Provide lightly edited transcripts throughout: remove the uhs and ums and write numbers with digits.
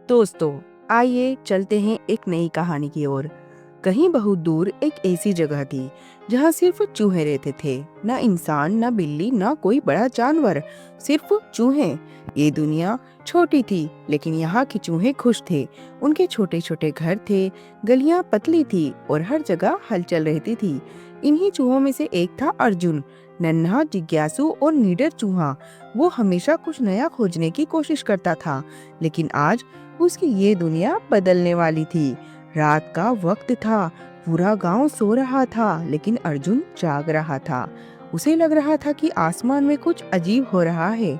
दोस्तों, आइए चलते हैं एक नई कहानी की ओर। कहीं बहुत दूर एक ऐसी जगह थी जहाँ सिर्फ चूहे रहते थे। ना इंसान, ना बिल्ली, ना कोई बड़ा जानवर, सिर्फ चूहे। ये दुनिया छोटी थी, लेकिन यहाँ के चूहे खुश थे। उनके छोटे छोटे घर थे, गलियां पतली थी और हर जगह हलचल रहती थी। इन्हीं चूहों में से एक था अर्जुन, नन्हा, जिज्ञासु और निडर चूहा। वो हमेशा कुछ नया खोजने की कोशिश करता था, लेकिन आज उसकी ये दुनिया बदलने वाली थी। रात का वक्त था, पूरा गांव सो रहा था, लेकिन अर्जुन जाग रहा था। उसे लग रहा था कि आसमान में कुछ अजीब हो रहा है।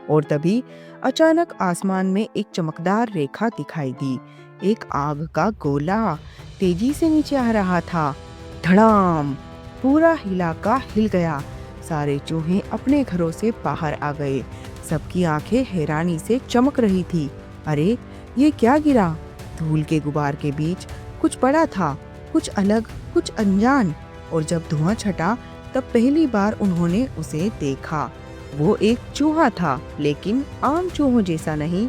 और तभी अचानक आसमान में एक चमकदार रेखा दिखाई दी। एक आग का गोला तेजी से नीचे आ रहा था। धड़ाम! पूरा इलाका हिल गया। सारे चूहे अपने घरों से बाहर आ गए। सबकी आंखें हैरानी से चमक रही थी। अरे, ये क्या गिरा? धूल के गुबार के बीच कुछ बड़ा था, कुछ अलग, कुछ अनजान। और जब धुआं छटा, तब पहली बार उन्होंने उसे देखा। वो एक चूहा था, लेकिन आम चूहों जैसा नहीं।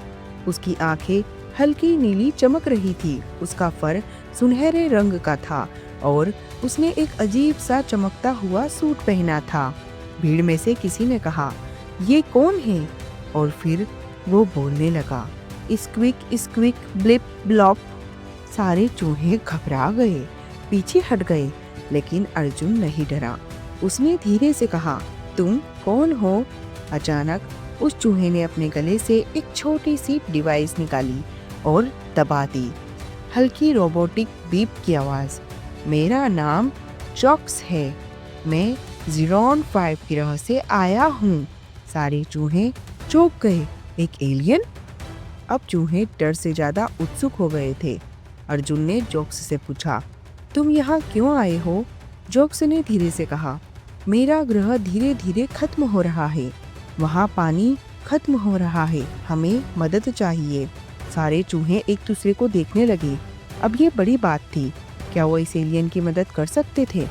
उसकी आंखें हल्की नीली चमक रही थी, उसका फर सुनहरे रंग का था और उसने एक अजीब सा चमकता हुआ सूट पहना था। भीड़ में से किसी ने कहा, ये कौन है? और फिर वो बोलने लगा, स्क्विक स्क्विक ब्लिप ब्लॉप। सारे चूहे घबरा गए, पीछे हट गए, लेकिन अर्जुन नहीं डरा। उसने धीरे से कहा, तुम कौन हो? अचानक उस चूहे ने अपने गले से एक छोटी सी डिवाइस निकाली और दबा दी। हल्की रोबोटिक बीप की आवाज। मेरा नाम जॉक्स है, मैं ज़ीरोन 5 ग्रह से आया हूँ। सारे चूहे चौंक गए। एक एलियन? अब चूहे डर से ज्यादा उत्सुक हो गए थे। अर्जुन ने जोक्स से पूछा, तुम यहाँ क्यों आए हो? जोक्स ने धीरे से कहा, मेरा ग्रह धीरे धीरे खत्म हो रहा है, वहाँ पानी खत्म हो रहा है, हमें मदद चाहिए। सारे चूहे एक दूसरे को देखने लगे। अब ये बड़ी बात थी, क्या वो इस एलियन की मदद कर सकते थे?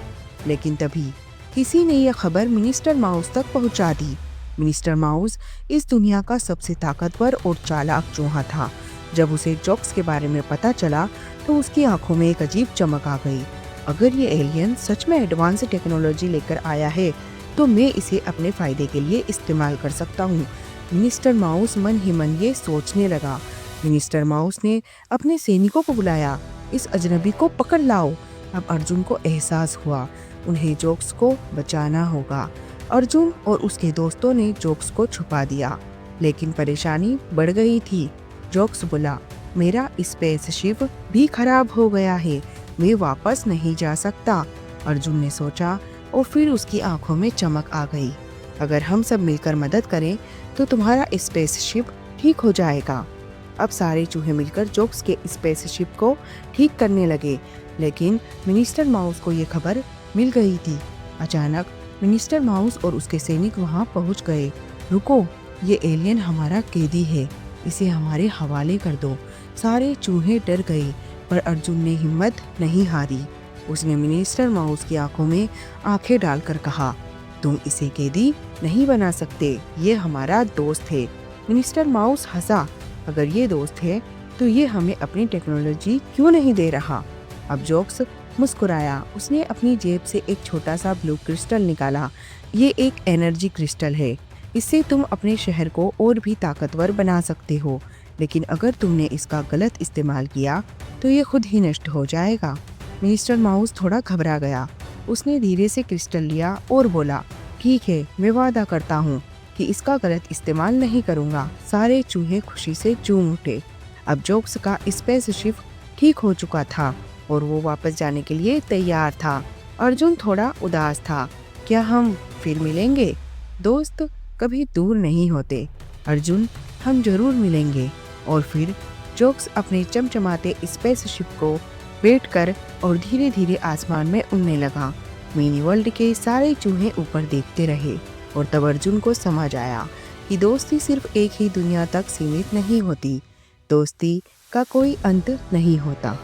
लेकिन तभी किसी ने यह खबर मिनिस्टर माउस तक पहुँचा दी। मिनिस्टर माउस इस दुनिया का सबसे ताकतवर और चालाक चूहा था। जब उसे जोक्स के बारे में पता चला, तो उसकी आंखों में एक अजीब चमक आ गई। अगर ये एलियन सच में एडवांस टेक्नोलॉजी लेकर आया है, तो मैं इसे अपने फायदे के लिए इस्तेमाल कर सकता हूँ। मिनिस्टर माउस मन ही मन ये सोचने लगा। मिनिस्टर माउस ने अपने सैनिकों को बुलाया, इस अजनबी को पकड़ लाओ। अब अर्जुन को एहसास हुआ, उन्हें जोक्स को बचाना होगा। अर्जुन और उसके दोस्तों ने जोक्स को छुपा दिया, लेकिन परेशानी बढ़ गई थी। जोक्स बोला, मेरा स्पेसशिप भी खराब हो गया है, मैं वापस नहीं जा सकता। अर्जुन ने सोचा और फिर उसकी आंखों में चमक आ गई। अगर हम सब मिलकर मदद करें तो तुम्हारा स्पेसशिप ठीक हो जाएगा। अब सारे चूहे मिलकर जोक्स के स्पेसशिप को ठीक करने लगे, लेकिन मिनिस्टर माउस को ये खबर मिल गई थी। अचानक मिनिस्टर माउस और उसके सैनिक वहां पहुंच गए। रुको, ये एलियन हमारा कैदी है, इसे हमारे हवाले कर दो। सारे चूहे डर गए, पर अर्जुन ने हिम्मत नहीं हारी। उसने मिनिस्टर माउस की आंखों में आंखें डालकर कहा, तुम इसे कैदी नहीं बना सकते, ये हमारा दोस्त है। मिनिस्टर माउस हंसा, अगर ये दोस्त है तो ये हमें अपनी टेक्नोलॉजी क्यों नहीं दे रहा? अब जोक्स मुस्कुराया। उसने अपनी जेब से एक छोटा सा ब्लू क्रिस्टल निकाला। ये एक एनर्जी क्रिस्टल है, इससे तुम अपने शहर को और भी ताकतवर बना सकते हो, लेकिन अगर तुमने इसका गलत इस्तेमाल किया तो ये खुद ही नष्ट हो जाएगा। मिनिस्टर माउस थोड़ा घबरा गया। उसने धीरे से क्रिस्टल लिया और बोला, ठीक है, मैं वादा करता हूँ कि इसका गलत इस्तेमाल नहीं करूँगा। सारे चूहे खुशी से झूम उठे। अब जोक्स का स्पेसशिप ठीक हो चुका था और वो वापस जाने के लिए तैयार था। अर्जुन थोड़ा उदास था। क्या हम फिर मिलेंगे? दोस्त कभी दूर नहीं होते। अर्जुन, हम जरूर मिलेंगे। और फिर जोक्स अपने चमचमाते स्पेसशिप को बैठकर और धीरे धीरे आसमान में उड़ने लगा। मिनी वर्ल्ड के सारे चूहे ऊपर देखते रहे और तब अर्जुन को समझ आया कि दोस्ती सिर्फ एक ही दुनिया तक सीमित नहीं होती, दोस्ती का कोई अंत नहीं होता।